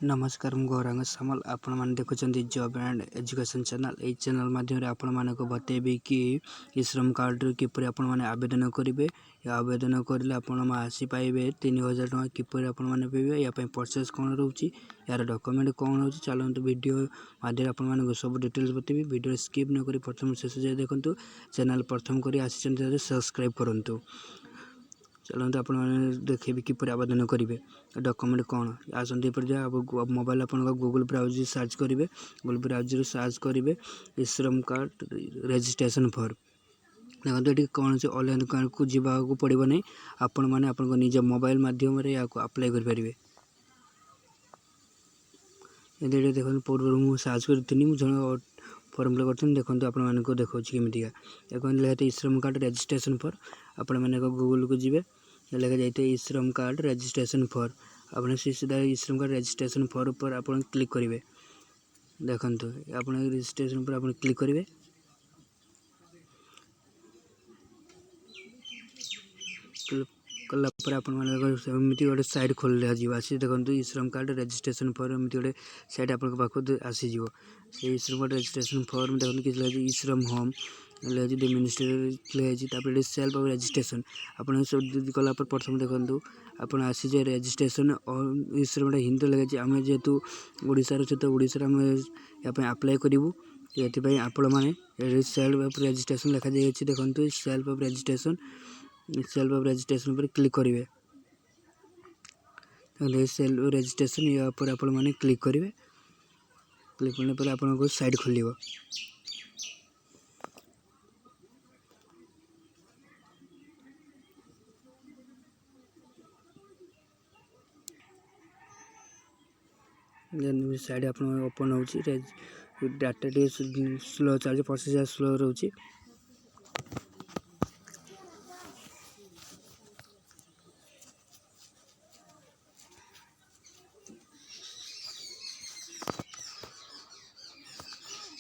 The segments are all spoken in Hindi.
नमस्कार मु गौरांग सामल आपण मैंने देखुं जॉब एंड एजुकेशन चैनल ये चैनल माध्यम आपण मानक बतेबी कि ई श्रम कार्ड किपर आपण मैंने आवेदन करेंगे आवेदन करें आपण आसी पाइबे 3000 टका किपर आपण मैंने पाइबे या प्रोसेस कौन रोचे यार डॉक्यूमेंट कौन रोचे चलते वीडियो माध्यम आपण मानक सब डिटेल्स बतेबी वीडियो स्किप न करी प्रथम शेष जाए देखु चैनल प्रथम कर आसी सब्सक्राइब करूँ चलते आप देखे किपर आवेदन करेंगे डॉक्यूमेंट कौन आसती मोबाइल आप गूगल ब्राउजर सर्च करेंगे गूगल ब्राउजर सर्च करेंगे ई श्रम कार्ड रजिस्ट्रेशन फॉर्म देखते ये कौन से ऑनलाइन को जावाक पड़ो नहीं आपण मैंने आप निज मोबाइल मध्यम अप्लाई करेंगे देखो पूर्व मुझे सर्च करी जन फॉर्म फिल कर देखो आपको देखा केमिका देखते ई श्रम कार्ड रजिस्ट्रेशन फॉर्म आपण मैंने गूगल को जी लिखा जाए ई श्रम कार्ड रजिस्ट्रेशन फॉर्म आप सीधा ई श्रम कार्ड रजिस्ट्रेशन फॉर्म पर आप क्लिक करेंगे देखो आप रजिस्ट्रेशन पर आप क्लिक करेंगे कलापर आपमती गोटे साइट खोल आसी देखो ई श्रम कार्ड रजिस्ट्रेशन फॉर्म एमती गोटे साइट आप आसीज से श्रम कार्ड रजिस्ट्रेशन फॉर्म देखो कि ई श्रम होम लिखा मिनिस्ट्री सेल्फ ऑफ रजिस्ट्रेशन आप सब कलापर प्रथम देखो आप आसीज रजिस्ट्रेशन और ई श्रम हिंदी लगे आम जेहेतु ओडार सहित ओडार आम यहाँ आप्लाय करूँ ये आपण मैंने सेल्फ ऑफ रजिस्ट्रेशन लिखा जाए देखो सेल्फ ऑफ रजिस्ट्रेशन पर क्लिक करेंगे सेल्फ रजिस्ट्रेशन या पर आपण मैंने क्लिक करेंगे क्लिक करने पर आपको साइट खोल साइड आप ओपन हो डाटा टे स्लो चलती प्रोसेस स्लो रोचे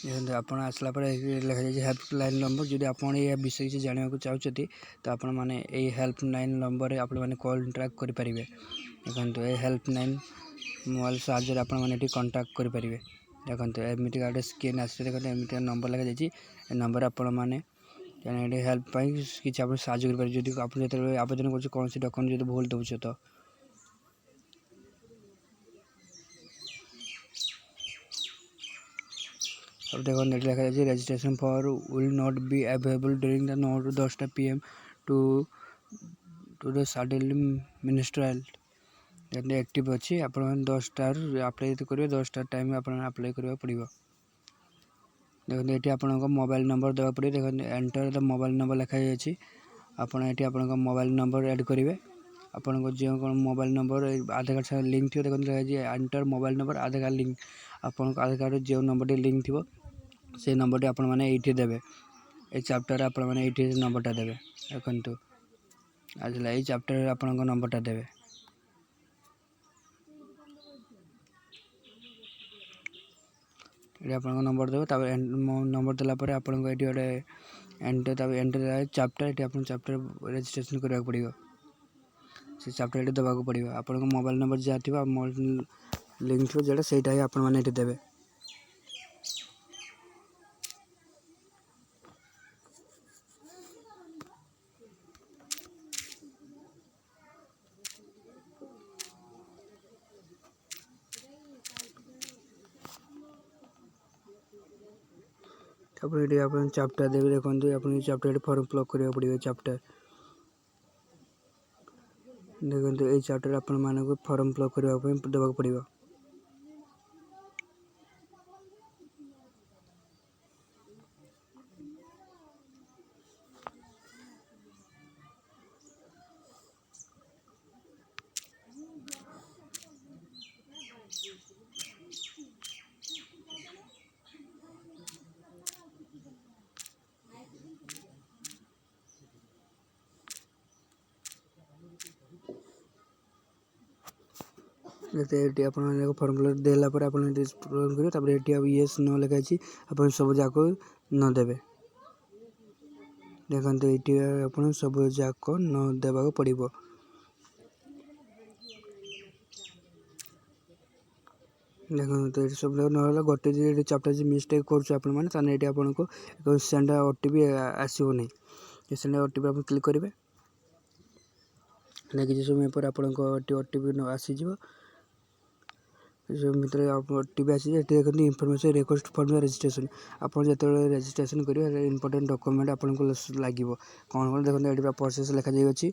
देखते आप आसला लिखा जाए हेल्पलाइन नंबर जब आप विषय किसी जानवा चाहते तो आपण मैंने हेल्पलाइन नंबर आप कॉन्टाक्ट करेंगे देखो ये हेल्पलाइन मोबाइल साहाଯ୍ୟ आप कंटाक्ट करेंगे देखो एमती गोटे स्क्रीन आस देखते एमती नंबर लगा जाए नंबर आपण मैंने हेल्प किसी आप साहाଯ୍य करेंगे जब आप जो आवेदन कर कौन डॉक्यूमेंट जो भूल दूचे तो अब देखो नेट लिखा जाए registration for will not be available during the 10 PM to the suddenly ministerial active अच्छी आप 10 अप्लाई करेंगे 10 टाइम आप अप्लाई करने पड़ो देखते ये आप मोबाइल नंबर देवा पड़े देखो एंटर द मोबाइल नंबर लिखा जाए आप मोबाइल नंबर ऐड करेंगे आपको जो कौन मोबाइल नंबर आधार कार्ड साथ लिंक थी देखते लिखा एंटर मोबाइल नंबर आधार कार्ड लिंक आपको आधार कार्ड जो नंबर लिंक थी से नंबर आप ये देवे ये चैप्टर आप ये नंबरटा देवे देखो आसला ये चैप्टर आप नंबरटा देवे ये आप नंबर देवे नंबर देलापर आपको ये गोटे एंटर एंटर चैप्टर ये आप चैप्टर रजिस्ट्रेशन करने पड़ो से चैप्टर ये देवाक पड़ो आप मोबाइल नंबर जहाँ थी लिंक थी जोटा से आपने देवे ये आप चैप्टर देवे देखो आप चैप्टर फॉर्म फिल करने पड़ो चैप्टर देखो ये चैप्टर आप फॉर्म फिल करने देवाक पड़ो देखते ये आप फॉर्म फिल देलापर आप करेंगे ये येस नो लिखाई आप सब जाक न देवे देखते ये आप सब जाक न देवाक पड़ो देखो ये सब ना गोटे चैप्टर मिस्टेक कर आपको सेंड ओटीपी आसो नहीं सेंड ओटीपी आप क्लिक करेंगे किसी समय पर आपको ओटीपी आसीज भितर ओटीपी आसी देखते इनफॉरमेशन रिक्वेस्ट फॉर रजिस्ट्रेशन आप जो रजिस्ट्रेशन करेंगे इंपोर्टेंट डॉक्यूमेंट आपको लगे कौन कौन देखते ये प्रोसेस लिखा जाइए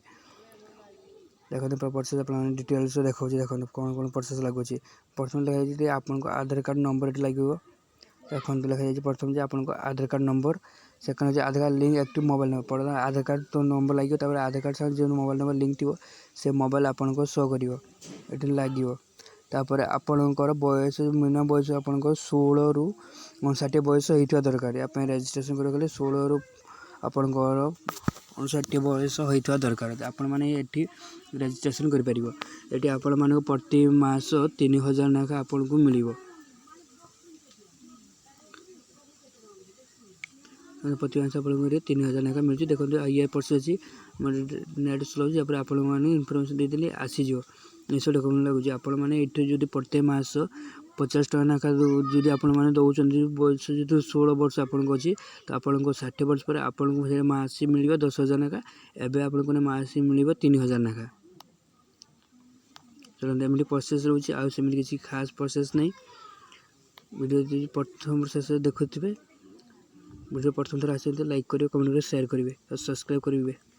देखते पूरा प्रोसेस आप डिटेल्स देखा देखते कौन कौन प्रोसेस लगुच प्रथम लिखाई आपको आधार कार्ड नंबर ये लगे देखते लिखाई प्रथम जो आपको आधार कार्ड नंबर सेकेंड हो Aadhaar card link active mobile number पढ़ा आधार कार्ड तो नंबर लगे आधार कार्ड साथ जो मोबाइल नंबर लिंक थी से मोबाइल आपको शो कर लगे तापर आपणकर बयस मिनिमम बयस आपको 16 ରୁ 59 बयस होता दरकार आप रजिस्ट्रेशन करेंगे 16 ରୁ आपणकर 59 बयस होता दरकार आपण मैंने ये रजिस्ट्रेशन करें ये आपण मानक प्रति मास 3000 नाखा आपन को मिल प्रति मास आपको 3000 नाखा मिलूँ देखो ये पर्स अच्छी नेट स्लो आप इनफर्मेशन देदेली आसीज निश्चय डॉक्यूमेंट लगुच आपण मैंने ये जो प्रत्येक मास 50 टका नाखा जो आपने दौरान बयस जो 16 वर्ष आपको अच्छी तो आपको 60 वर्ष पर आपको मासी मिल 10,000 नाखा एवं आपको मासी मिल 3,000 नाखा चलते एमती प्रोसेस रोचे आमती किसी खास प्रोसेस नहीं वीडियो प्रथम शेष देखुए वीडियो प्रथम थर आसते लाइक करेंगे कमेंट करेंगे शेयर करेंगे और सब्सक्राइब करेंगे।